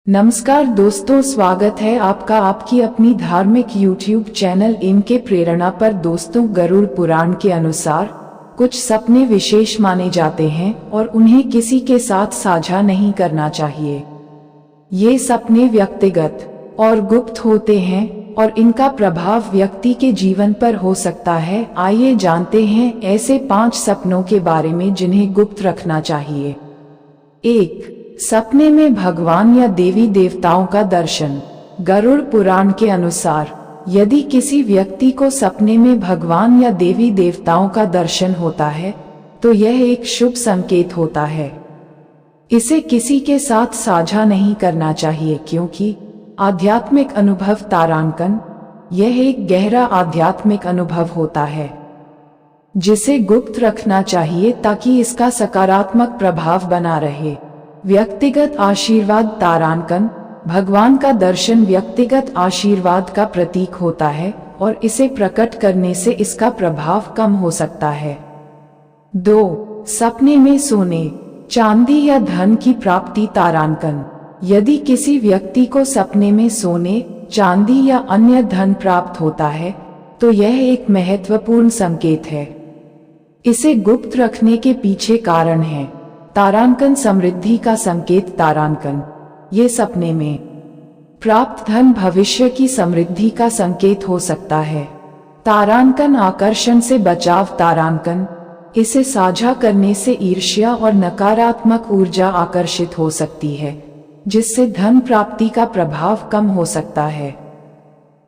नमस्कार दोस्तों, स्वागत है आपका आपकी अपनी धार्मिक YouTube चैनल एम के प्रेरणा पर। दोस्तों, गरुड़ पुराण के अनुसार कुछ सपने विशेष माने जाते हैं और उन्हें किसी के साथ साझा नहीं करना चाहिए। ये सपने व्यक्तिगत और गुप्त होते हैं और इनका प्रभाव व्यक्ति के जीवन पर हो सकता है। आइए जानते हैं ऐसे 5 सपनों के बारे में जिन्हें गुप्त रखना चाहिए। 1. सपने में भगवान या देवी देवताओं का दर्शन। गरुड़ पुराण के अनुसार यदि किसी व्यक्ति को सपने में भगवान या देवी देवताओं का दर्शन होता है तो यह एक शुभ संकेत होता है। इसे किसी के साथ साझा नहीं करना चाहिए क्योंकि आध्यात्मिक अनुभव तारांकन, यह एक गहरा आध्यात्मिक अनुभव होता है जिसे गुप्त रखना चाहिए ताकि इसका सकारात्मक प्रभाव बना रहे। व्यक्तिगत आशीर्वाद तारांकन। भगवान का दर्शन व्यक्तिगत आशीर्वाद का प्रतीक होता है और इसे प्रकट करने से इसका प्रभाव कम हो सकता है। 2. सपने में सोने, चांदी या धन की प्राप्ति तारांकन। यदि किसी व्यक्ति को सपने में सोने, चांदी या अन्य धन प्राप्त होता है तो यह एक महत्वपूर्ण संकेत है। इसे गुप्त रखने के पीछे कारण है। तारांकन समृद्धि का संकेत तारांकन। ये सपने में प्राप्त धन भविष्य की समृद्धि का संकेत हो सकता है। तारांकन आकर्षण से बचाव तारांकन। इसे साझा करने से ईर्ष्या और नकारात्मक ऊर्जा आकर्षित हो सकती है जिससे धन प्राप्ति का प्रभाव कम हो सकता है।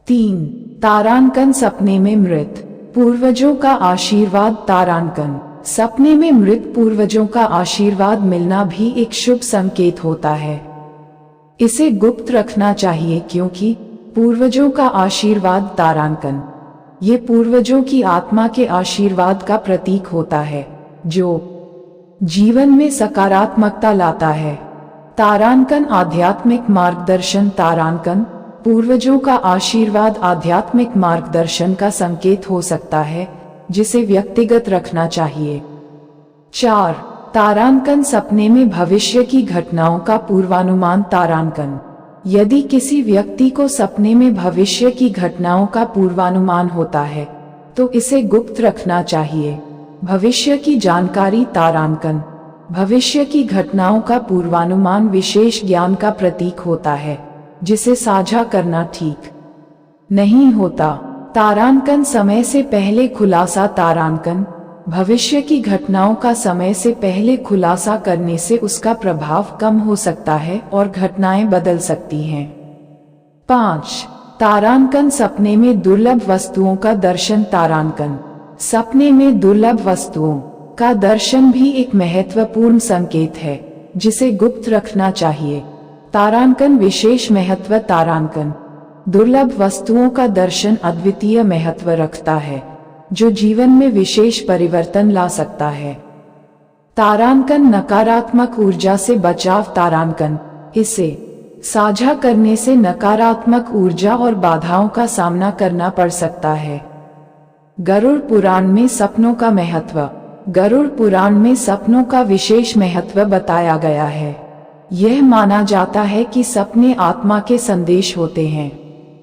3. तारांकन सपने में मृत पूर्वजों का आशीर्वाद तारांकन। सपने में मृत पूर्वजों का आशीर्वाद मिलना भी एक शुभ संकेत होता है। इसे गुप्त रखना चाहिए क्योंकि पूर्वजों का आशीर्वाद तारांकन, ये पूर्वजों की आत्मा के आशीर्वाद का प्रतीक होता है जो जीवन में सकारात्मकता लाता है। तारांकन आध्यात्मिक मार्गदर्शन तारांकन। पूर्वजों का आशीर्वाद आध्यात्मिक मार्गदर्शन का संकेत हो सकता है जिसे व्यक्तिगत रखना चाहिए। 4. तारांकन सपने में भविष्य की घटनाओं का पूर्वानुमान तारांकन। यदि किसी व्यक्ति को सपने में भविष्य की घटनाओं का पूर्वानुमान होता है तो इसे गुप्त रखना चाहिए। भविष्य की जानकारी तारांकन। भविष्य की घटनाओं का पूर्वानुमान विशेष ज्ञान का प्रतीक होता है जिसे साझा करना ठीक नहीं होता। तारांकन समय से पहले खुलासा तारांकन। भविष्य की घटनाओं का समय से पहले खुलासा करने से उसका प्रभाव कम हो सकता है और घटनाएं बदल सकती हैं। 5. तारांकन सपने में दुर्लभ वस्तुओं का दर्शन तारांकन। सपने में दुर्लभ वस्तुओं का दर्शन भी एक महत्वपूर्ण संकेत है जिसे गुप्त रखना चाहिए। तारांकन विशेष महत्व तारांकन। दुर्लभ वस्तुओं का दर्शन अद्वितीय महत्व रखता है जो जीवन में विशेष परिवर्तन ला सकता है। तारांकन नकारात्मक ऊर्जा से बचाव तारांकन। इसे साझा करने से नकारात्मक ऊर्जा और बाधाओं का सामना करना पड़ सकता है। गरुड़ पुराण में सपनों का महत्व। गरुड़ पुराण में सपनों का विशेष महत्व बताया गया है। यह माना जाता है कि सपने आत्मा के संदेश होते हैं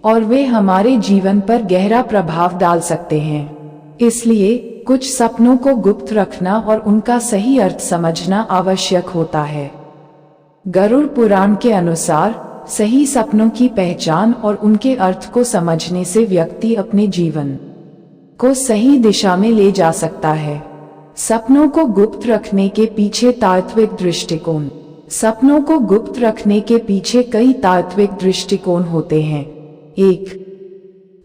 और वे हमारे जीवन पर गहरा प्रभाव डाल सकते हैं। इसलिए कुछ सपनों को गुप्त रखना और उनका सही अर्थ समझना आवश्यक होता है। गरुड़ पुराण के अनुसार सही सपनों की पहचान और उनके अर्थ को समझने से व्यक्ति अपने जीवन को सही दिशा में ले जा सकता है। सपनों को गुप्त रखने के पीछे तात्विक दृष्टिकोण। सपनों को गुप्त रखने के पीछे कई तात्विक दृष्टिकोण होते हैं। 1.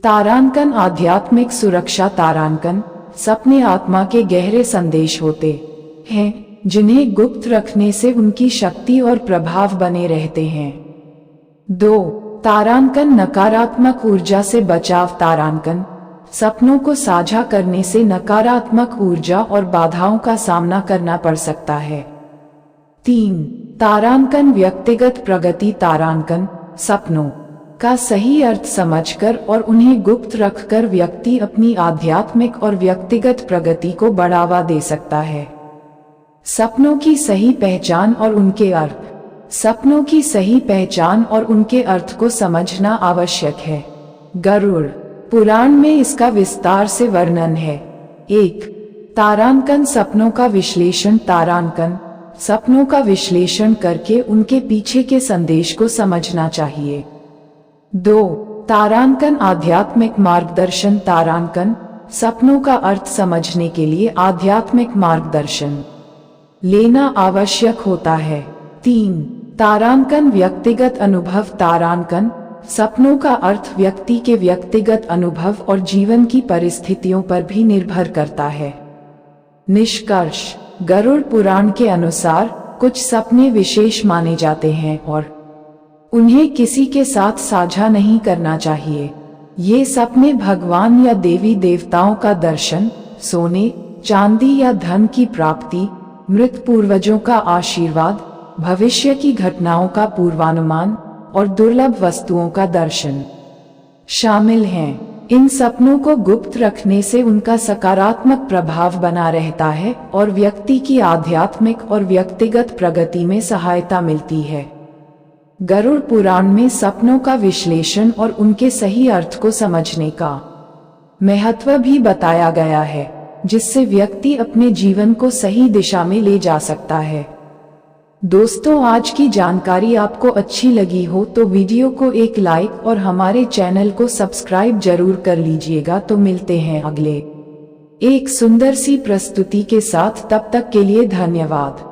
तारांकन आध्यात्मिक सुरक्षा तारांकन। सपने आत्मा के गहरे संदेश होते हैं जिन्हें गुप्त रखने से उनकी शक्ति और प्रभाव बने रहते हैं। 2. तारांकन नकारात्मक ऊर्जा से बचाव तारांकन। सपनों को साझा करने से नकारात्मक ऊर्जा और बाधाओं का सामना करना पड़ सकता है। 3. तारांकन व्यक्तिगत प्रगति तारांकन। सपनों का सही अर्थ समझकर और उन्हें गुप्त रखकर व्यक्ति अपनी आध्यात्मिक और व्यक्तिगत प्रगति को बढ़ावा दे सकता है। सपनों की सही पहचान और उनके अर्थ सपनों की सही पहचान और उनके अर्थ को समझना आवश्यक है। गरुड़ पुराण में इसका विस्तार से वर्णन है। 1. तारांकन सपनों का विश्लेषण। तारांकन सपनों का विश्लेषण करके उनके पीछे के संदेश को समझना चाहिए। 2. तारांकन आध्यात्मिक मार्गदर्शन। तारांकन सपनों का अर्थ समझने के लिए आध्यात्मिक मार्गदर्शन लेना आवश्यक होता है। 3. तारांकन व्यक्तिगत अनुभव। तारांकन सपनों का अर्थ व्यक्ति के व्यक्तिगत अनुभव और जीवन की परिस्थितियों पर भी निर्भर करता है। निष्कर्ष गरुड़ पुराण के अनुसार कुछ सपने विशेष माने जाते हैं और उन्हें किसी के साथ साझा नहीं करना चाहिए। ये सपने भगवान या देवी देवताओं का दर्शन, सोने चांदी या धन की प्राप्ति, मृत पूर्वजों का आशीर्वाद, भविष्य की घटनाओं का पूर्वानुमान और दुर्लभ वस्तुओं का दर्शन शामिल हैं। इन सपनों को गुप्त रखने से उनका सकारात्मक प्रभाव बना रहता है और व्यक्ति की आध्यात्मिक और व्यक्तिगत प्रगति में सहायता मिलती है। गरुड़ पुराण में सपनों का विश्लेषण और उनके सही अर्थ को समझने का महत्व भी बताया गया है, जिससे व्यक्ति अपने जीवन को सही दिशा में ले जा सकता है। दोस्तों, आज की जानकारी आपको अच्छी लगी हो तो वीडियो को एक लाइक और हमारे चैनल को सब्सक्राइब जरूर कर लीजिएगा। तो मिलते हैं अगले एक सुंदर सी प्रस्तुति के साथ। तब तक के लिए धन्यवाद।